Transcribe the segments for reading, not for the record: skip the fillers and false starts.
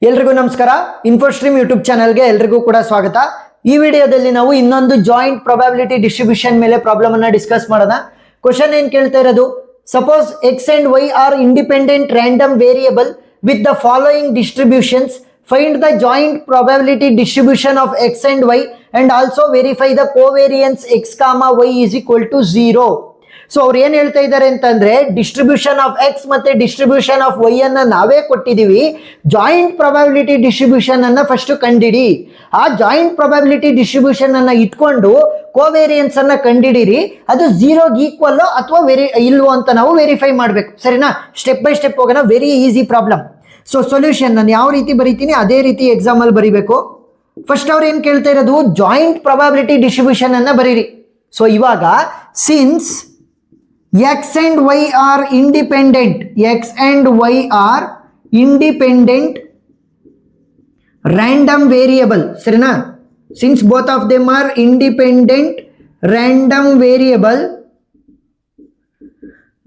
ಎಲ್ರಿಗೂ ನಮಸ್ಕಾರ. ಇನ್ಫೋಸ್ಟ್ರೀಮ್ ಯೂಟ್ಯೂಬ್ ಚಾನೆಲ್ಗೆ ಎಲ್ರಿಗೂ ಕೂಡ ಸ್ವಾಗತ. ಈ ವಿಡಿಯೋದಲ್ಲಿ ನಾವು ಇನ್ನೊಂದು ಜಾಯಿಂಟ್ ಪ್ರೊಬಬಿಲಿಟಿ ಡಿಸ್ಟ್ರಿಬ್ಯೂಷನ್ ಮೇಲೆ ಪ್ರಾಬ್ಲಮ್ ಅನ್ನ ಡಿಸ್ಕಸ್ ಮಾಡೋಣ. ಕ್ವಶನ್ ಏನ್ ಕೇಳ್ತಾ ಇರೋದು, suppose X and Y are independent random variable with the following distributions, find the joint probability distribution of X and Y and also verify the covariance X comma Y is equal to 0. So ಅವ್ರು ಏನ್ ಹೇಳ್ತಾ ಇದ್ದಾರೆ ಅಂತಂದ್ರೆ, distribution of X ಮತ್ತೆ distribution of Y ಅನ್ನ ನಾವೇ ಕೊಟ್ಟಿದೀವಿ, joint probability distribution ಅನ್ನ ಫಸ್ಟ್ ಕಂಡಿಡಿ. ಆ ಜಾಯಿಂಟ್ ಪ್ರೊಬಬಿಲಿಟಿ ಡಿಸ್ಟ್ರಿಬ್ಯೂಷನ್ ಅನ್ನ ಇಟ್ಕೊಂಡು ಕೋವೇರಿಯನ್ಸ್ ಅನ್ನ ಕಂಡಿಡಿರಿ, ಅದು 0ಗೆ ಈಕ್ವಲ್ ಅಥವಾ ಇಲ್ವೋ ಅಂತ ನಾವು ವೆರಿಫೈ ಮಾಡ್ಬೇಕು. ಸರಿನಾ? ಸ್ಟೆಪ್ ಬೈ ಸ್ಟೆಪ್ ಹೋಗೋಣ. Very easy problem. So solution ನಾನು ಯಾವ ರೀತಿ ಬರೀತೀನಿ ಅದೇ ರೀತಿ ಎಕ್ಸಾಮ್ ಅಲ್ಲಿ ಬರೀಬೇಕು. ಫಸ್ಟ್ ಅವ್ರು ಏನ್ ಕೇಳ್ತಾ ಇರೋದು, ಜಾಯಿಂಟ್ ಪ್ರೊಬಬಿಲಿಟಿ ಡಿಸ್ಟ್ರಿಬ್ಯೂಷನ್ ಅನ್ನ ಬರೀರಿ. ಸೊ ಇವಾಗ since x and y are independent, x and y are independent random variable, ಸರಿನಾ? Since both of them are independent random variable,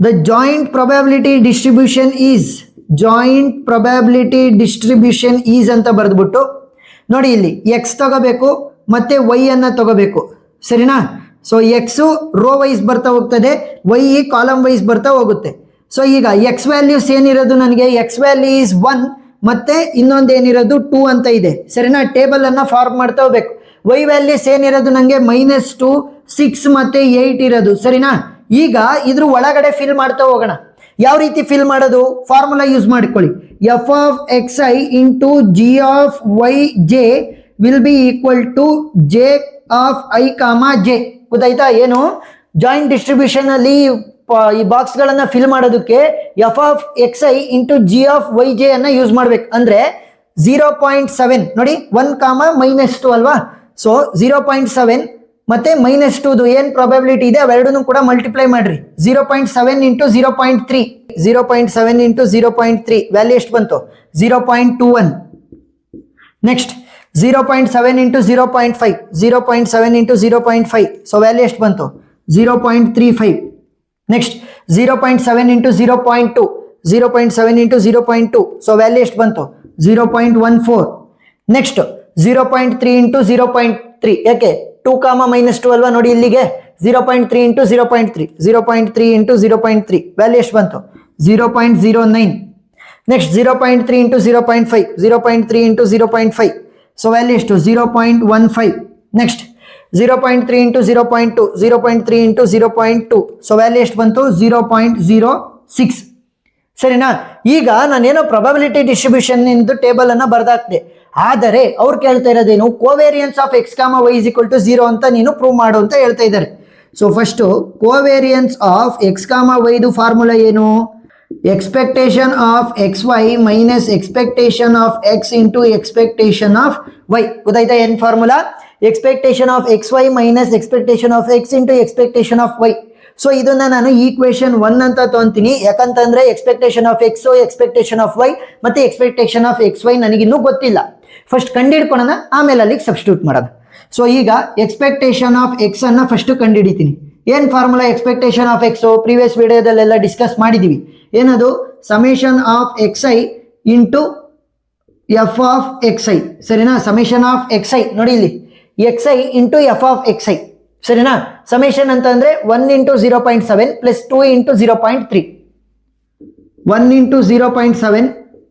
the joint probability distribution is ಅಂತ ಬರೆದ್ಬಿಟ್ಟು ನೋಡಿ, ಇಲ್ಲಿ x ತಗೋಬೇಕು ಮತ್ತೆ y ಅನ್ನ ತಗೋಬೇಕು. ಸರಿನಾ? ಸೊ ಎಕ್ಸ್ ರೋ ವೈಸ್ ಬರ್ತಾ ಹೋಗ್ತದೆ, ವೈ ಕಾಲಮ್ ವೈಸ್ ಬರ್ತಾ ಹೋಗುತ್ತೆ. ಸೊ ಈಗ ಎಕ್ಸ್ ವ್ಯಾಲ್ಯೂಸ್ ಏನಿರೋದು, ನನಗೆ ಎಕ್ಸ್ ವ್ಯಾಲ್ಯೂ ಈಸ್ 1 ಮತ್ತೆ ಇನ್ನೊಂದು ಏನಿರೋದು 2 ಅಂತ ಇದೆ. ಸರಿನಾ? ಟೇಬಲ್ ಅನ್ನ ಫಾರ್ಮ್ ಮಾಡ್ತಾ ಹೋಗ್ಬೇಕು. ವೈ ವ್ಯಾಲ್ಯೂಸ್ ಏನಿರೋದು ನನಗೆ -2, 6 ಮತ್ತೆ 8 ಇರೋದು. ಸರಿನಾ? ಈಗ ಇದ್ರ ಒಳಗಡೆ ಫಿಲ್ ಮಾಡ್ತಾ ಹೋಗೋಣ. ಯಾವ ರೀತಿ ಫಿಲ್ ಮಾಡೋದು, ಫಾರ್ಮುಲಾ ಯೂಸ್ ಮಾಡ್ಕೊಳ್ಳಿ. F of X I into G of Y J will be equal to J of I comma J. ಗೊತ್ತಾಯ್ತಾ? ಏನು ಜಾಯಿಂಟ್ ಡಿಸ್ಟ್ರಿಬ್ಯೂಷನ್ ಅಲ್ಲಿ ಈ ಬಾಕ್ಸ್ ಗಳನ್ನ ಫಿಲ್ ಮಾಡೋದಕ್ಕೆ F of X I into G of Y J ಅನ್ನ use ಮಾಡ್ಬೇಕು. ಅಂದ್ರೆ 0.7 ನೋಡಿ, 1 -2 ಅಲ್ವಾ? ಸೊ 0.7 ಮತ್ತೆ -2 ಏನ್ ಪ್ರಾಬಬಿಲಿಟಿ ಇದೆ ಅವೆರಡನ್ನು ಕೂಡ ಮಲ್ಟಿಪ್ಲೈ ಮಾಡ್ರಿ. 0.7 ಇಂಟು 0.3, 0.7 ಇಂಟು 0.3 ವ್ಯಾಲ್ಯೂ ಎಷ್ಟು ಬಂತು? 0.21. Next 0.7 into 0.5, 0.7 into 0.5, so value ಎಷ್ಟು ಬಂತು? 0.35. next 0.7 into 0.2, 0.7 into 0.2, so value ಎಷ್ಟು ಬಂತು? 0.14. next 0.3 into 0.3, ಯಾಕೆ 2, -2 ಅಲ್ವಾ? ನೋಡಿ ಇಲ್ಲಿಗೆ 0.3 into 0.3, 0.3 into 0.3 ವ್ಯಾಲ್ಯೂ ಎಷ್ಟು ಬಂತು? 0.09. next 0.3 into 0.5, 0.3 into 0.5, so value ಎಷ್ಟು? 0.15. next 0.3 into 0.2, 0.3 into 0.2, so value ಎಷ್ಟು ಬಂತು? 0.06. ಸರಿನಾ? ಈಗ ನಾನೇನೋ ಪ್ರೊಬಬಿಲಿಟಿ ಡಿಸ್ಟ್ರಿಬ್ಯೂಷನ್ ಇಂದು ಟೇಬಲ್ ಅನ್ನ ಬರ್ದಾಕ್ದೆ, ಆದರೆ ಅವ್ರು ಕೇಳ್ತಾ ಇರೋದೇನು, ಕೋವೇರಿಯನ್ಸ್ ಆಫ್ ಎಕ್ಸ್ ಕಾಮ ವೈ ಇಸ್ ಈಕ್ವಲ್ ಟು 0 ಅಂತ ನೀನು ಪ್ರೂವ್ ಮಾಡು ಅಂತ ಹೇಳ್ತಾ ಇದ್ದಾರೆ. So first covariance of X ಕಾಮ ವೈದು ಫಾರ್ಮುಲಾ ಏನು? expectation of xy minus expectation of x into expectation of y. ಗೊತ್ತಾಯ್ತಾ ಏನ್ formula? expectation of xy minus expectation of x into expectation of y. So ಇದನ್ನ ನಾನು ಈಕ್ವೇಶನ್ 1 ಅಂತ ತಗೊಂತೀನಿ. ಯಾಕಂತಂದ್ರೆ expectation of x, expectation of y ಮತ್ತೆ expectation of X y ನನಗಿನ್ನೂ ಗೊತ್ತಿಲ್ಲ. ಫಸ್ಟ್ ಕಂಡಿಡ್ಕೊಳ್ಳೋಣ, ಆಮೇಲೆ ಅಲ್ಲಿಗೆ ಸಬ್ಸ್ಟಿಟ್ಯೂಟ್ ಮಾಡೋಣ. ಸೊ ಈಗ ಎಕ್ಸ್ಪೆಕ್ಟೇಷನ್ ಆಫ್ ಎಕ್ಸ್ ಅನ್ನ ಫಸ್ಟ್ ಕಂಡುಹಿಡಿತೀನಿ. ಏನ್ formula expectation of x? Previous ವಿಡಿಯೋದಲ್ಲೆಲ್ಲ ಡಿಸ್ಕಸ್ ಮಾಡಿದೀವಿ. ಏನದು? Summation of X I into f of X i. ಸರಿನಾ? ಸಮೇಷನ್ ಆಫ್ ಎಕ್ಸ್ ಐ ನೋಡಿ ಇಲ್ಲಿ, x I into f of X i. ಸರಿನಾ? ಸಮೇಷನ್ ಅಂತಂದ್ರೆ 1 into 0.7 plus 2 into 0.3, 1 into 0.7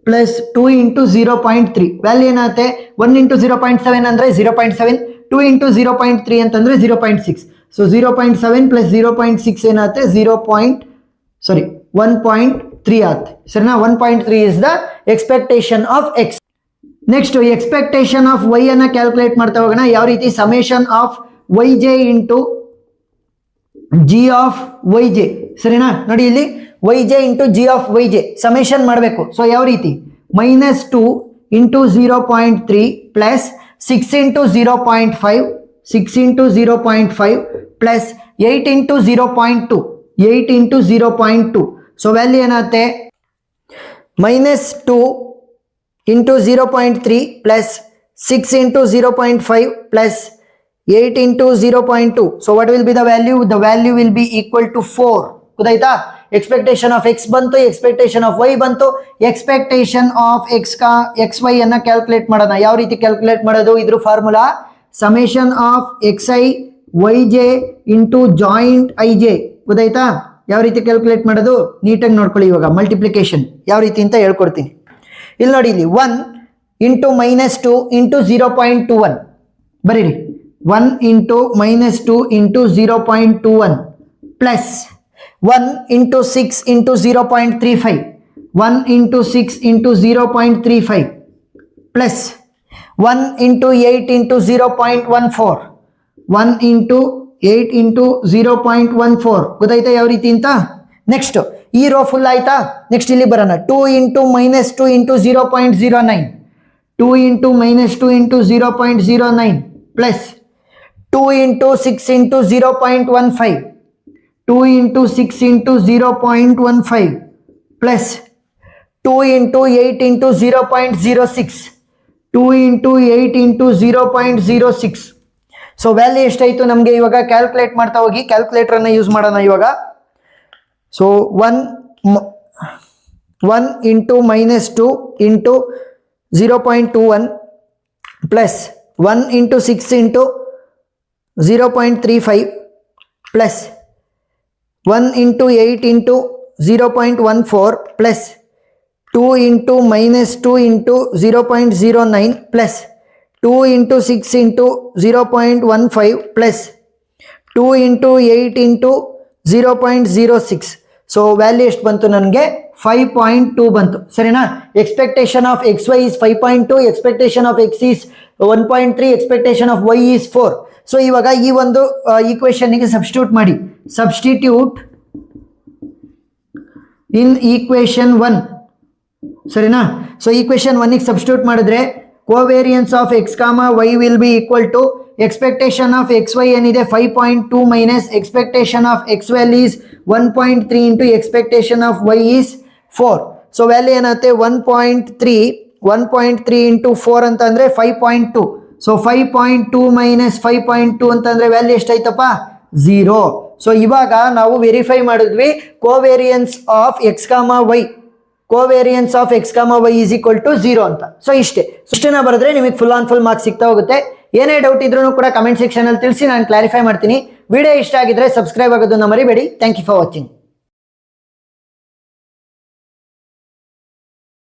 plus 2 into 0.3 value ಏನಾಗುತ್ತೆ? 1 into 0.7 ಅಂದ್ರೆ 0.7, 2 ಇಂಟು 0.3 ಅಂತಂದ್ರೆ 0.6. ಸೊ 0.7 ಪ್ಲಸ್ 0.6 ಏನಾಗುತ್ತೆ? 1.3 ಆಗುತ್ತೆ. ಸರಿನಾ? 1.3 is the expectation of X. Next expectation of Y ಅನ್ನ ಕ್ಯಾಲ್ಕುಲೇಟ್ ಮಾಡ್ತಾ ಹೋಗೋಣ. ಯಾವ ರೀತಿ? Summation of Y J into G of Y J. ಸರಿನಾ? ನೋಡಿ ಇಲ್ಲಿ Y J into G of Y J summation ಮಾಡಬೇಕು. ಸೊ ಯಾವ ರೀತಿ? -2 into 0.3 plus 6 into 0.5, 6 into 0.5 plus 8 into 0.2, 8 into 0.2. So value ಏನಾಗುತ್ತೆ? -2 into 0.3 plus 6 into 0.5 plus 8 into 0.2. So what will be the value? The value will be equal to 4. ಗೊತ್ತಾಯ್ತಾ? Expectation of X ಬಂತು, expectation of Y ಬಂತು. Expectation of X Y ಅನ್ನ calculate ಮಾಡೋಣ. ಯಾವ ರೀತಿ calculate ಮಾಡೋದು? ಇದ್ರ formula summation of X I Y J into joint I J. ಗೊತ್ತಾಯ್ತಾ? ಯಾವ ರೀತಿ ಕ್ಯಾಲ್ಕುಲೇಟ್ ಮಾಡೋದು ನೀಟಾಗಿ ನೋಡ್ಕೊಳ್ಳಿ. ಇವಾಗ ಮಲ್ಟಿಪ್ಲಿಕೇಶನ್ ಯಾವ ರೀತಿ ಅಂತ ಹೇಳ್ಕೊಡ್ತೀನಿ. ಇಲ್ಲಿ ನೋಡಿ, ಇಲ್ಲಿ 1 ಇಂಟು -2 ಇಂಟು 0.21 ಬರೀರಿ. 1 into -2 into 0.21 plus 1 into 6 into 0.35, 1 into 6 into 0.35 plus 1 into 8 into 0.14, 1 into 8 into 0.14. ಗೊತ್ತಾಯ್ತಾ ಯಾವ ರೀತಿ ಅಂತ? ನೆಕ್ಸ್ಟ್ ಈ ರೋ ಫುಲ್ ಆಯ್ತಾ? ನೆಕ್ಸ್ಟ್ ಇಲ್ಲಿ ಬರೋಣ. 2 into -2 into 0.09, 2 into -2 into 0.09 plus 2 into 6 into 0.15, 2 into 6 into 0.15 plus 2 into 8 into 0.06, 2 into 8 into 0.06. So value ಎಷ್ಟಾಯಿತು ನಮಗೆ? ಇವಾಗ ಕ್ಯಾಲ್ಕುಲೇಟ್ ಮಾಡ್ತಾ ಹೋಗಿ. ಕ್ಯಾಲ್ಕುಲೇಟರನ್ನು ಯೂಸ್ ಮಾಡೋಣ ಇವಾಗ. So 1 into -2 into 0.21 plus 1 into 6 into 0.35 plus 1 into 8 into 0.14 plus 2 into -2 into 0.09 plus 2 into 6 into 0.15 plus 2 into 8 into 0.06. So value ಎಷ್ಟು ಬಂತು ನನಗೆ? 5.2 ಬಂತು. ಸರಿನಾ? Expectation of X Y is 5.2, expectation of X is 1.3, expectation of Y is 4. So ಇವಾಗ ಈ ಒಂದು ಈಕ್ವೇಷನ್ಗೆ substitute ಮಾಡಿ. Substitute in equation 1. ಸರಿನಾ? ಸೊ ಈಕ್ವೇಷನ್ 1ಗೆ ಸಬ್ಸ್ಟಿಟ್ಯೂಟ್ ಮಾಡಿದ್ರೆ covariance of x comma y will be equal to expectation of xy ಏನಿದೆ 5.2 minus expectation of xy is 1.3 into expectation of y is 4. So value ಏನಾಗುತ್ತೆ? 1.3 into 4 ಅಂತಂದ್ರೆ 5.2. So 5.2 minus 5.2 ಅಂತಂದ್ರೆ value ಎಷ್ಟಾಯ್ತಪ್ಪ? 0. So ಇವಾಗ ನಾವು verify ಮಾಡಿದ್ವಿ covariance of X comma Y. Covariance of X comma Y is equal to 0 ಅಂತ. So ಇಷ್ಟನ್ನ ಬರೆದ್ರೆ ನಿಮಗೆ full on full marks ಸಿಗ್ತಾ ಹೋಗುತ್ತೆ. ಏನೇ ಡೌಟ್ ಇದ್ರೂ ಕೂಡ ಕಮೆಂಟ್ ಸೆಕ್ಷನ್ ಅಲ್ಲಿ ತಿಳಿಸಿ, ನಾನು ಕ್ಲಾರಿಫೈ ಮಾಡ್ತೀನಿ. ವಿಡಿಯೋ ಇಷ್ಟ ಆಗಿದ್ರೆ ಸಬ್ಸ್ಕ್ರೈಬ್ ಆಗೋದನ್ನ ಮರಿಬೇಡಿ. Thank you for watching.